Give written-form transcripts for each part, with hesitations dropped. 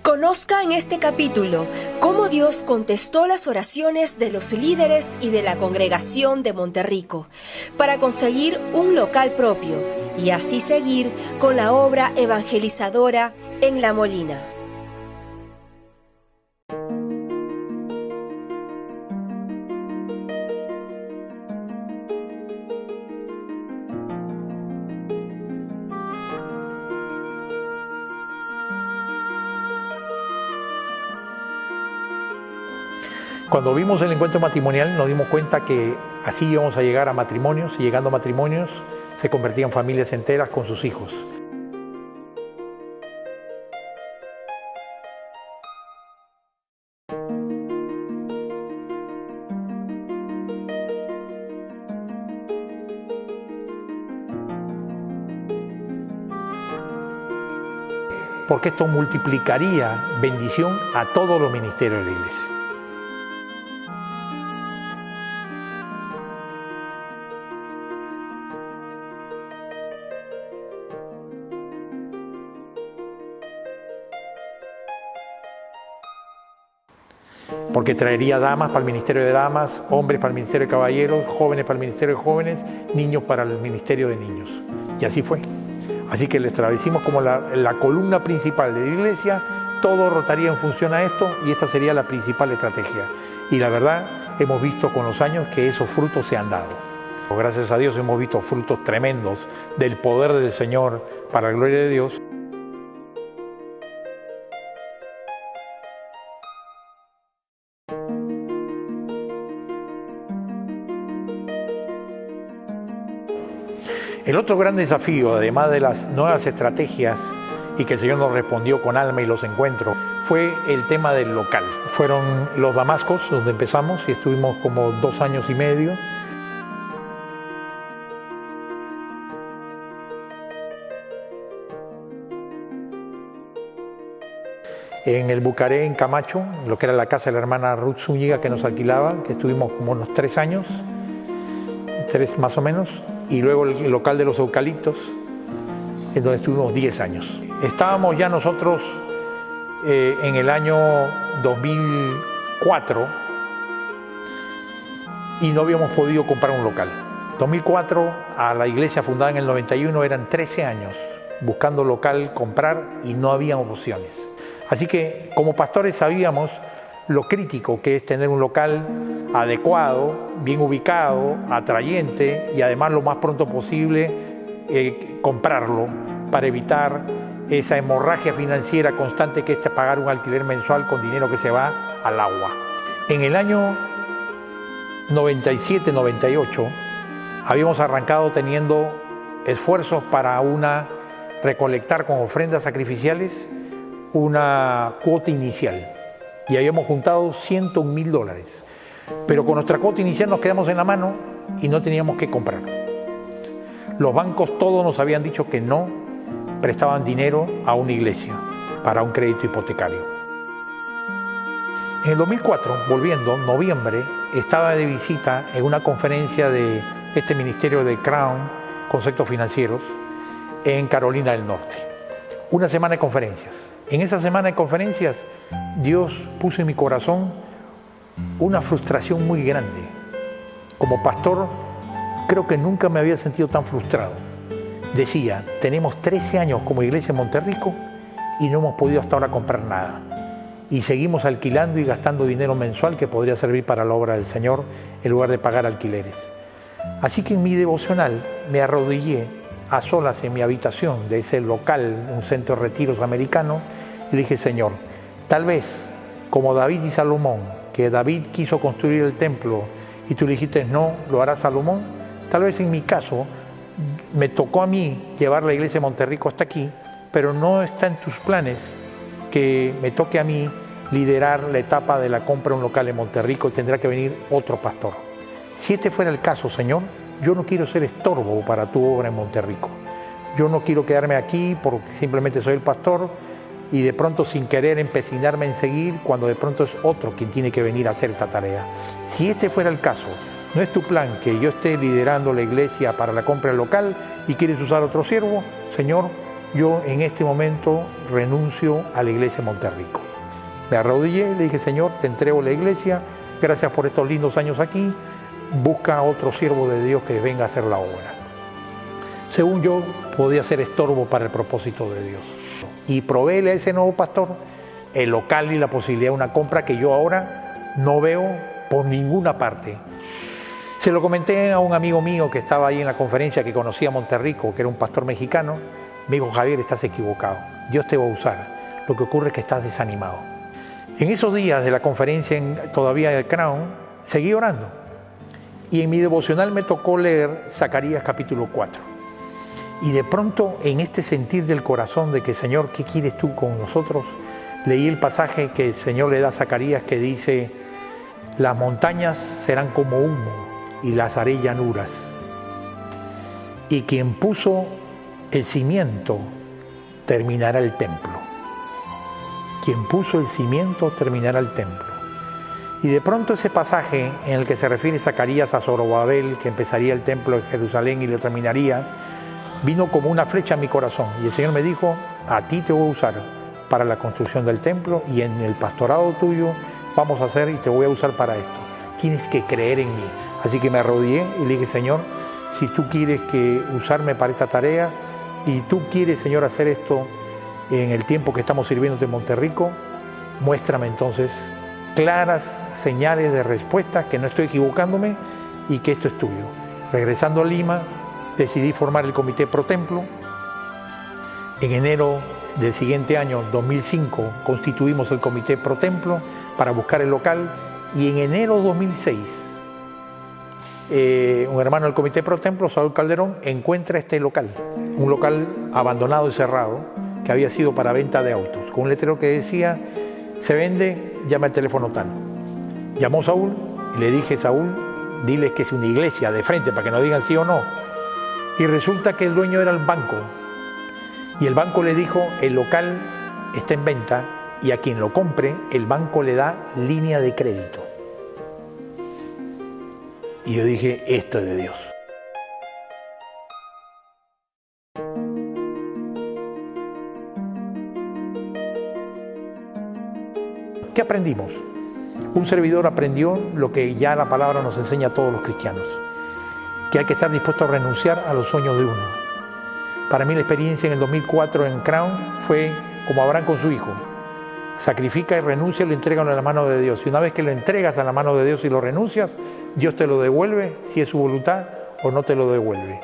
Conozca en este capítulo cómo Dios contestó las oraciones de los líderes y de la congregación de Monterrico para conseguir un local propio y así seguir con la obra evangelizadora en La Molina. Cuando vimos el encuentro matrimonial nos dimos cuenta que así íbamos a llegar a matrimonios y llegando a matrimonios se convertían familias enteras con sus hijos. Porque esto multiplicaría bendición a todos los ministerios de la iglesia. Porque traería damas para el ministerio de damas, hombres para el ministerio de caballeros, jóvenes para el ministerio de jóvenes, niños para el ministerio de niños. Y así fue. Así que lo establecimos como la columna principal de la iglesia, todo rotaría en función a esto y esta sería la principal estrategia. Y la verdad, hemos visto con los años que esos frutos se han dado. Gracias a Dios hemos visto frutos tremendos del poder del Señor para la gloria de Dios. El otro gran desafío, además de las nuevas estrategias y que el Señor nos respondió con alma y los encuentros, fue el tema del local. Fueron los Damascos, donde empezamos y estuvimos como 2 años y medio. En el Bucaré, en Camacho, lo que era la casa de la hermana Ruth Zúñiga que nos alquilaba, que estuvimos como unos 3 años, 3 más o menos. Y luego el local de los eucaliptos, en donde estuvimos 10 años. Estábamos ya nosotros en el año 2004 y no habíamos podido comprar un local. 2004, a la iglesia fundada en el 91, eran 13 años buscando local, comprar y no había opciones. Así que como pastores sabíamos lo crítico que es tener un local adecuado, bien ubicado, atrayente y además lo más pronto posible comprarlo para evitar esa hemorragia financiera constante que es pagar un alquiler mensual con dinero que se va al agua. En el año 97-98 habíamos arrancado teniendo esfuerzos para recolectar con ofrendas sacrificiales una cuota inicial. Y habíamos juntado $101,000. Pero con nuestra cuota inicial nos quedamos en la mano y no teníamos que comprar. Los bancos todos nos habían dicho que no prestaban dinero a una iglesia para un crédito hipotecario. En el 2004, volviendo, noviembre, estaba de visita en una conferencia de este ministerio de Crown, Conceptos Financieros, en Carolina del Norte. Una semana de conferencias. En esa semana de conferencias, Dios puso en mi corazón una frustración muy grande. Como pastor, creo que nunca me había sentido tan frustrado. Decía, tenemos 13 años como iglesia en Monterrico y no hemos podido hasta ahora comprar nada. Y seguimos alquilando y gastando dinero mensual que podría servir para la obra del Señor en lugar de pagar alquileres. Así que en mi devocional me arrodillé a solas en mi habitación de ese local, un centro de retiros americano, y le dije, Señor, tal vez, como David y Salomón, que David quiso construir el templo y tú le dijiste, no, lo hará Salomón, tal vez en mi caso me tocó a mí llevar la iglesia de Monterrico hasta aquí, pero no está en tus planes que me toque a mí liderar la etapa de la compra de un local en Monterrico y tendrá que venir otro pastor. Si este fuera el caso, Señor, yo no quiero ser estorbo para tu obra en Monterrico. Yo no quiero quedarme aquí porque simplemente soy el pastor y de pronto sin querer empecinarme en seguir cuando de pronto es otro quien tiene que venir a hacer esta tarea. Si este fuera el caso, no es tu plan que yo esté liderando la iglesia para la compra del local y quieres usar otro siervo, Señor, yo en este momento renuncio a la iglesia de Monterrico. Me arrodillé y le dije, Señor, te entrego la iglesia, gracias por estos lindos años aquí, busca a otro siervo de Dios que venga a hacer la obra. Según yo, podía ser estorbo para el propósito de Dios. Y provéele a ese nuevo pastor el local y la posibilidad de una compra que yo ahora no veo por ninguna parte. Se lo comenté a un amigo mío que estaba ahí en la conferencia, que conocía a Monterrico, que era un pastor mexicano. Me dijo, Javier, estás equivocado, Dios te va a usar. Lo que ocurre es que estás desanimado. En esos días de la conferencia todavía de Crown, seguí orando. Y en mi devocional me tocó leer Zacarías capítulo 4. Y de pronto, en este sentir del corazón de que, Señor, ¿qué quieres tú con nosotros? Leí el pasaje que el Señor le da a Zacarías que dice, las montañas serán como humo y las haré llanuras. Y quien puso el cimiento terminará el templo. Quien puso el cimiento terminará el templo. Y de pronto ese pasaje en el que se refiere Zacarías a Zorobabel, que empezaría el templo de Jerusalén y lo terminaría, vino como una flecha a mi corazón. Y el Señor me dijo, a ti te voy a usar para la construcción del templo y en el pastorado tuyo vamos a hacer y te voy a usar para esto. Tienes que creer en mí. Así que me arrodillé y le dije, Señor, si tú quieres usarme para esta tarea y tú quieres, Señor, hacer esto en el tiempo que estamos sirviendo en Monterrico, muéstrame entonces claras señales de respuesta, que no estoy equivocándome y que esto es tuyo. Regresando a Lima, decidí formar el comité pro templo. En enero del siguiente año, 2005, constituimos el comité pro templo para buscar el local y en enero de 2006, un hermano del comité pro templo, Saúl Calderón, encuentra este local, un local abandonado y cerrado que había sido para venta de autos, con un letrero que decía, se vende, llama al teléfono tal. Llamó Saúl y le dije, Saúl, diles que es una iglesia de frente para que no digan sí o no. Y resulta que el dueño era el banco. Y el banco le dijo, el local está en venta y a quien lo compre, el banco le da línea de crédito. Y yo dije, esto es de Dios. ¿Qué aprendimos? Un servidor aprendió lo que ya la palabra nos enseña a todos los cristianos, que hay que estar dispuesto a renunciar a los sueños de uno. Para mí la experiencia en el 2004 en Crown fue como Abraham con su hijo. Sacrifica y renuncia y lo entregan a la mano de Dios. Y una vez que lo entregas a la mano de Dios y lo renuncias, Dios te lo devuelve si es su voluntad o no te lo devuelve.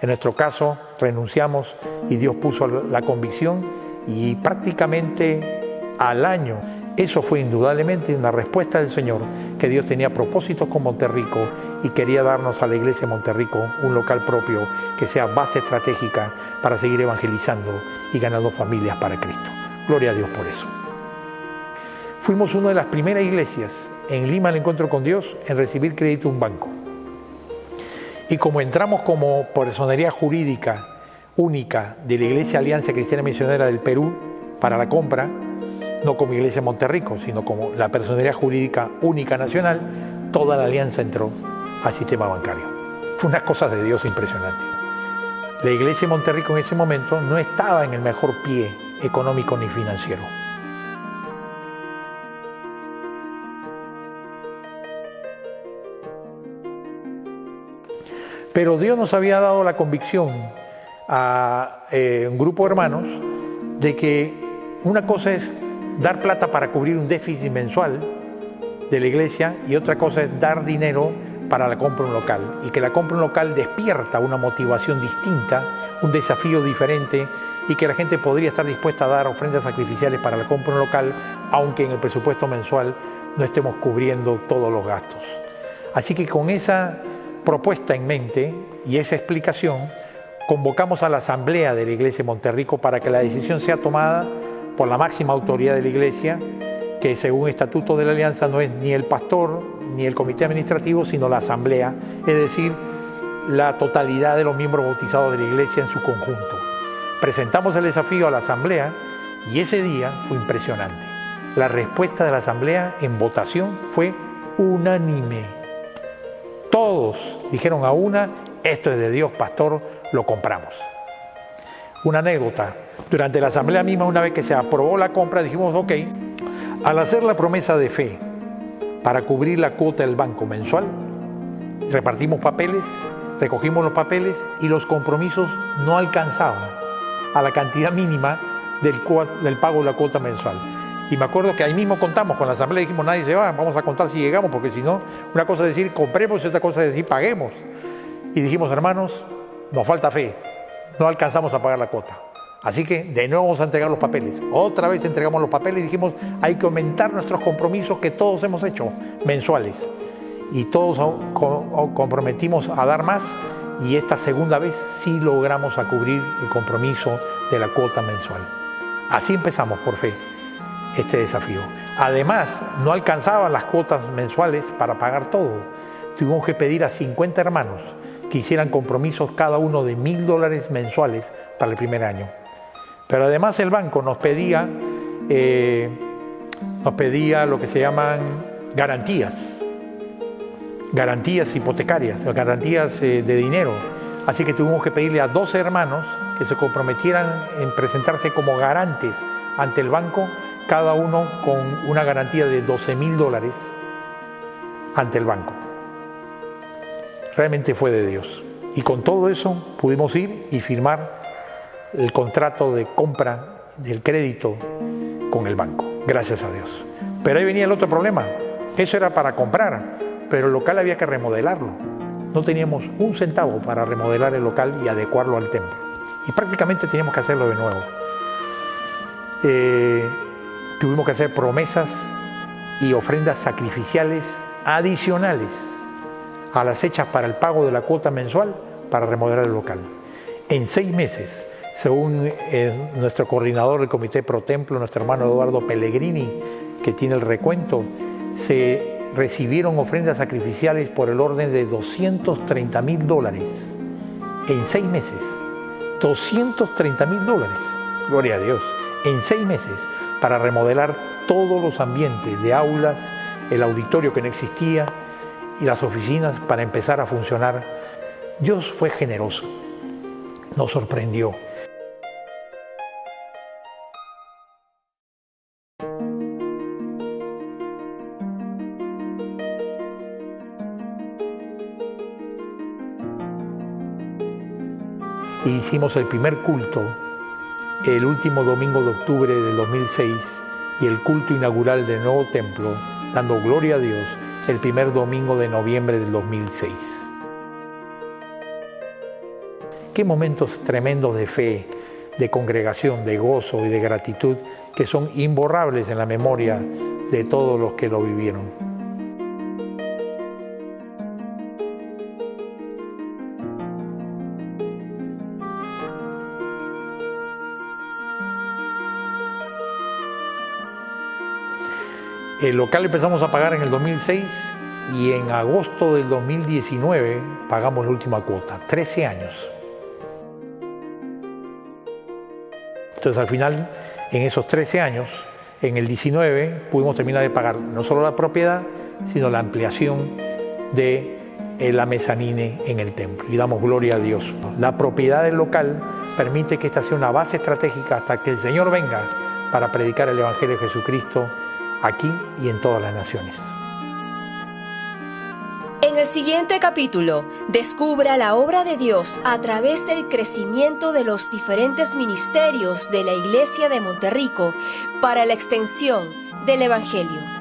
En nuestro caso, renunciamos y Dios puso la convicción y prácticamente al año. Eso fue indudablemente una respuesta del Señor, que Dios tenía propósitos con Monterrico y quería darnos a la iglesia de Monterrico un local propio que sea base estratégica para seguir evangelizando y ganando familias para Cristo. Gloria a Dios por eso. Fuimos una de las primeras iglesias en Lima al encuentro con Dios en recibir crédito de un banco. Y como entramos como personería jurídica única de la Iglesia Alianza Cristiana Misionera del Perú para la compra, no como Iglesia Monterrico, sino como la personería jurídica única nacional, toda la alianza entró al sistema bancario. Fue una cosa de Dios impresionante. La Iglesia de Monterrico en ese momento no estaba en el mejor pie económico ni financiero. Pero Dios nos había dado la convicción a un grupo de hermanos de que una cosa es dar plata para cubrir un déficit mensual de la iglesia y otra cosa es dar dinero para la compra de un local, y que la compra de un local despierta una motivación distinta, un desafío diferente, y que la gente podría estar dispuesta a dar ofrendas sacrificiales para la compra de un local, aunque en el presupuesto mensual no estemos cubriendo todos los gastos. Así que con esa propuesta en mente y esa explicación, convocamos a la asamblea de la iglesia de Monterrico para que la decisión sea tomada por la máxima autoridad de la iglesia, que según estatuto de la alianza no es ni el pastor ni el comité administrativo, sino la asamblea, es decir, la totalidad de los miembros bautizados de la iglesia en su conjunto. Presentamos el desafío a la asamblea y ese día fue impresionante. La respuesta de la asamblea en votación fue unánime. Todos dijeron a una, esto es de Dios, pastor, lo compramos. Una anécdota. Durante la asamblea misma, una vez que se aprobó la compra, dijimos, ok, al hacer la promesa de fe para cubrir la cuota del banco mensual, repartimos papeles, recogimos los papeles y los compromisos no alcanzaban a la cantidad mínima del pago de la cuota mensual. Y me acuerdo que ahí mismo contamos con la asamblea y dijimos, nadie se va, vamos a contar si llegamos, porque si no, una cosa es decir compremos y otra cosa es decir paguemos. Y dijimos, hermanos, nos falta fe, no alcanzamos a pagar la cuota. Así que de nuevo vamos a entregar los papeles. Otra vez entregamos los papeles y dijimos, hay que aumentar nuestros compromisos que todos hemos hecho, mensuales. Y todos comprometimos a dar más y esta segunda vez sí logramos a cubrir el compromiso de la cuota mensual. Así empezamos por fe este desafío. Además, no alcanzaban las cuotas mensuales para pagar todo. Tuvimos que pedir a 50 hermanos que hicieran compromisos cada uno de $1,000 mensuales para el primer año. Pero además el banco nos pedía lo que se llaman garantías hipotecarias, garantías de dinero. Así que tuvimos que pedirle a 12 hermanos que se comprometieran en presentarse como garantes ante el banco, cada uno con una garantía de $12,000 ante el banco. Realmente fue de Dios. Y con todo eso pudimos ir y firmar el contrato de compra del crédito con el banco, gracias a Dios. Pero ahí venía el otro problema. Eso era para comprar, pero el local había que remodelarlo. No teníamos un centavo para remodelar el local y adecuarlo al templo. Y prácticamente teníamos que hacerlo de nuevo. Tuvimos que hacer promesas y ofrendas sacrificiales adicionales a las hechas para el pago de la cuota mensual para remodelar el local. En 6 meses, según nuestro coordinador del Comité Pro Templo, nuestro hermano Eduardo Pellegrini, que tiene el recuento, se recibieron ofrendas sacrificiales por el orden de $230,000 en 6 meses. $230,000, gloria a Dios, en 6 meses para remodelar todos los ambientes de aulas, el auditorio que no existía y las oficinas para empezar a funcionar. Dios fue generoso, nos sorprendió. Hicimos el primer culto el último domingo de octubre del 2006 y el culto inaugural del nuevo templo, dando gloria a Dios, el primer domingo de noviembre del 2006. Qué momentos tremendos de fe, de congregación, de gozo y de gratitud que son imborrables en la memoria de todos los que lo vivieron. El local empezamos a pagar en el 2006 y en agosto del 2019 pagamos la última cuota, 13 años. Entonces al final, en esos 13 años, en el 19 pudimos terminar de pagar no solo la propiedad, sino la ampliación de la mezanine en el templo. Y damos gloria a Dios. La propiedad del local permite que esta sea una base estratégica hasta que el Señor venga para predicar el Evangelio de Jesucristo aquí y en todas las naciones. En el siguiente capítulo, descubra la obra de Dios a través del crecimiento de los diferentes ministerios de la Iglesia de Monterrico para la extensión del Evangelio.